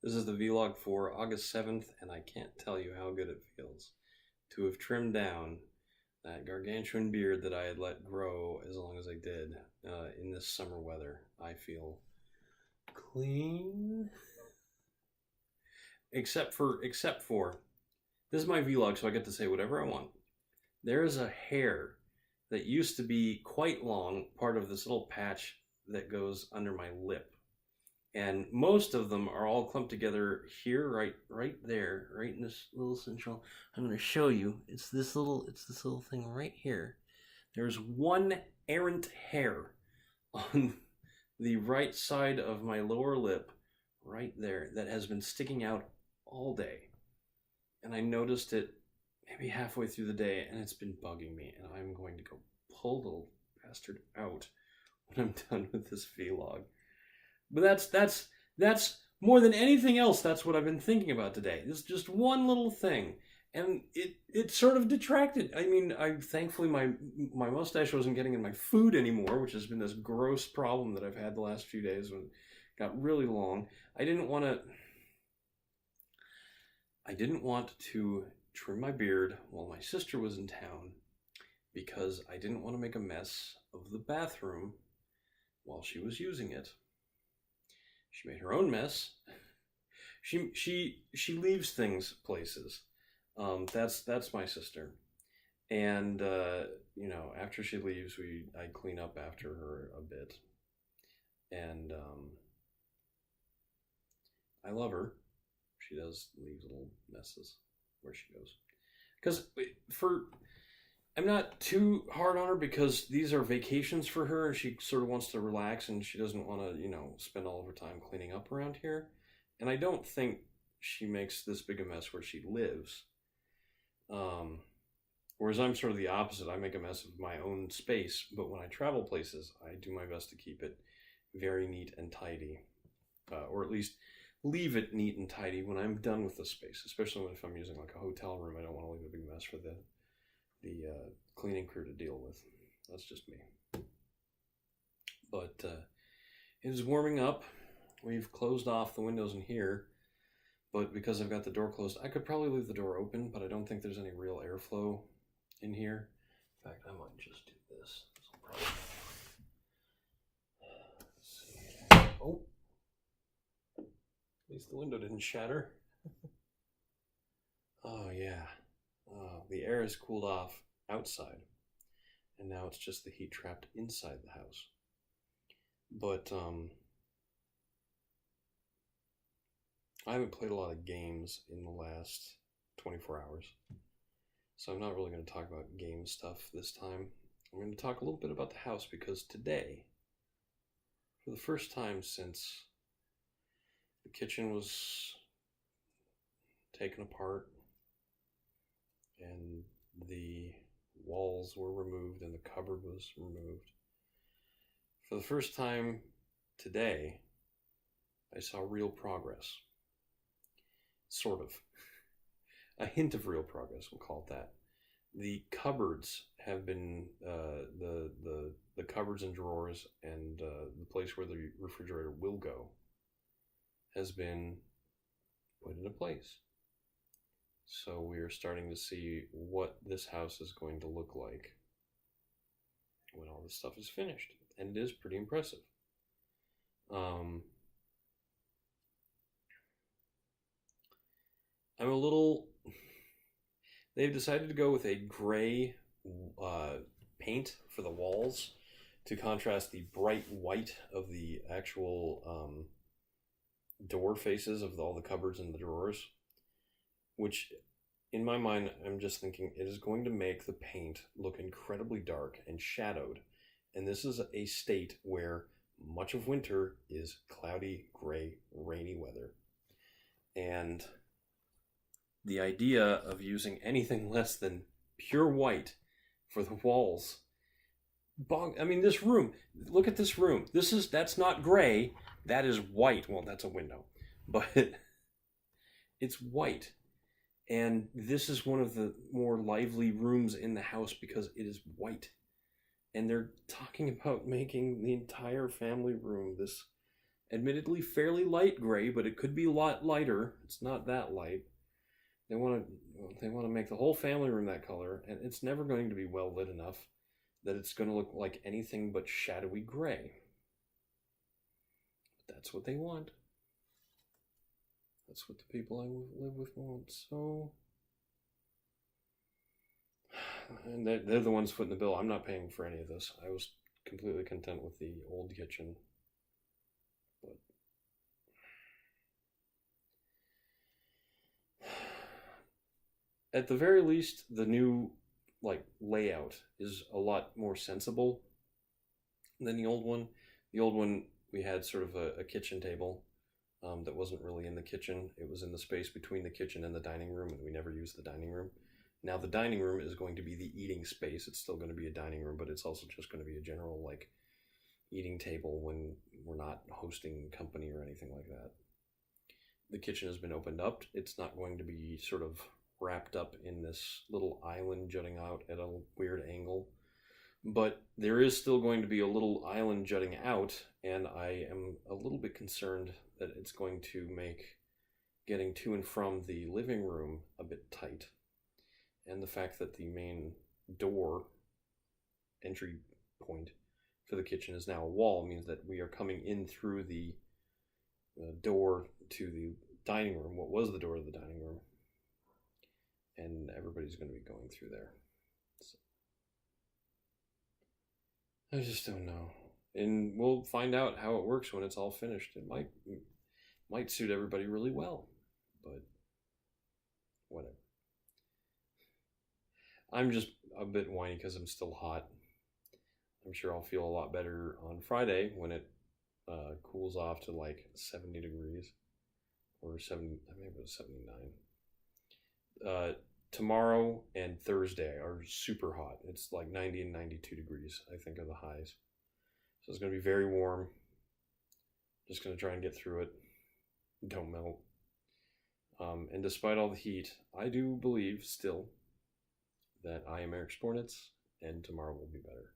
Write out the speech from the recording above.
This is the vlog for August 7th, and I can't tell you how good it feels to have trimmed down that gargantuan beard that I had let grow as long as I did in this summer weather. I feel clean. Except for, this is my vlog, so I get to say whatever I want. There is a hair that used to be quite long, part of this little patch that goes under my lip. And most of them are all clumped together here, right there, right in this little central. I'm going to show you. It's this little thing right here. There's one errant hair on the right side of my lower lip, right there, that has been sticking out all day. And I noticed it maybe halfway through the day, and it's been bugging me. And I'm going to go pull the little bastard out when I'm done with this vlog. But that's more than anything else. That's what I've been thinking about today. It's just one little thing, and it sort of detracted. I mean, thankfully my mustache wasn't getting in my food anymore, which has been this gross problem that I've had the last few days when it got really long. I didn't want to trim my beard while my sister was in town because I didn't want to make a mess of the bathroom while she was using it. She made her own mess. She leaves things places. That's my sister, and after she leaves, I clean up after her a bit, and I love her. She does leave little messes where she goes, because I'm not too hard on her because these are vacations for her and she sort of wants to relax and she doesn't want to, spend all of her time cleaning up around here. And I don't think she makes this big a mess where she lives. Whereas I'm sort of the opposite. I make a mess of my own space, but when I travel places, I do my best to keep it very neat and tidy. Or at least leave it neat and tidy when I'm done with the space, especially if I'm using like a hotel room. I don't want to leave a big mess for the cleaning crew to deal with. That's just me. But it is warming up. We've closed off the windows in here, but because I've got the door closed, I could probably leave the door open, but I don't think there's any real airflow in here. In fact, I might just do this. Let's see. Oh, at least the window didn't shatter. Oh yeah. The air has cooled off outside, and now it's just the heat trapped inside the house. But I haven't played a lot of games in the last 24 hours, so I'm not really going to talk about game stuff this time. I'm going to talk a little bit about the house because today, for the first time since the kitchen was taken apart and the walls were removed and the cupboard was removed, for the first time today, I saw real progress. Sort of. A hint of real progress, we'll call it that. The cupboards have been, the cupboards and drawers and the place where the refrigerator will go has been put into place. So we are starting to see what this house is going to look like when all this stuff is finished. And it is pretty impressive. They've decided to go with a gray paint for the walls to contrast the bright white of the actual door faces of all the cupboards and the drawers, which in my mind, I'm just thinking it is going to make the paint look incredibly dark and shadowed. And this is a state where much of winter is cloudy, gray, rainy weather. And the idea of using anything less than pure white for the walls, I mean, this room, look at this room. That's not gray, that is white. Well, that's a window, but it's white. And this is one of the more lively rooms in the house because it is white. And they're talking about making the entire family room this admittedly fairly light gray, but it could be a lot lighter. It's not that light. They want to make the whole family room that color, and it's never going to be well lit enough that it's going to look like anything but shadowy gray. But that's what they want. That's what the people I live with want. So, and they're the ones footing the bill. I'm not paying for any of this. I was completely content with the old kitchen. But at the very least, the new layout is a lot more sensible than the old one. The old one, we had sort of a kitchen table that wasn't really in the kitchen. It was in the space between the kitchen and the dining room, and we never used the dining room. Now the dining room is going to be the eating space. It's still going to be a dining room, but it's also just going to be a general eating table when we're not hosting company or anything like that. The kitchen has been opened up. It's not going to be sort of wrapped up in this little island jutting out at a weird angle. But there is still going to be a little island jutting out, and I am a little bit concerned that it's going to make getting to and from the living room a bit tight. And the fact that the main door entry point for the kitchen is now a wall means that we are coming in through the door to the dining room, what was the door to the dining room, and everybody's going to be going through there. So, I just don't know. And we'll find out how it works when it's all finished. It might suit everybody really well, but whatever. I'm just a bit whiny because I'm still hot. I'm sure I'll feel a lot better on Friday when it cools off to 70 degrees or 70, maybe it was 79. Tomorrow and Thursday are super hot. It's 90 and 92 degrees, I think, are the highs. So it's going to be very warm. Just going to try and get through it. Don't melt. And despite all the heat, I do believe still that I am Eric Spornitz, and tomorrow will be better.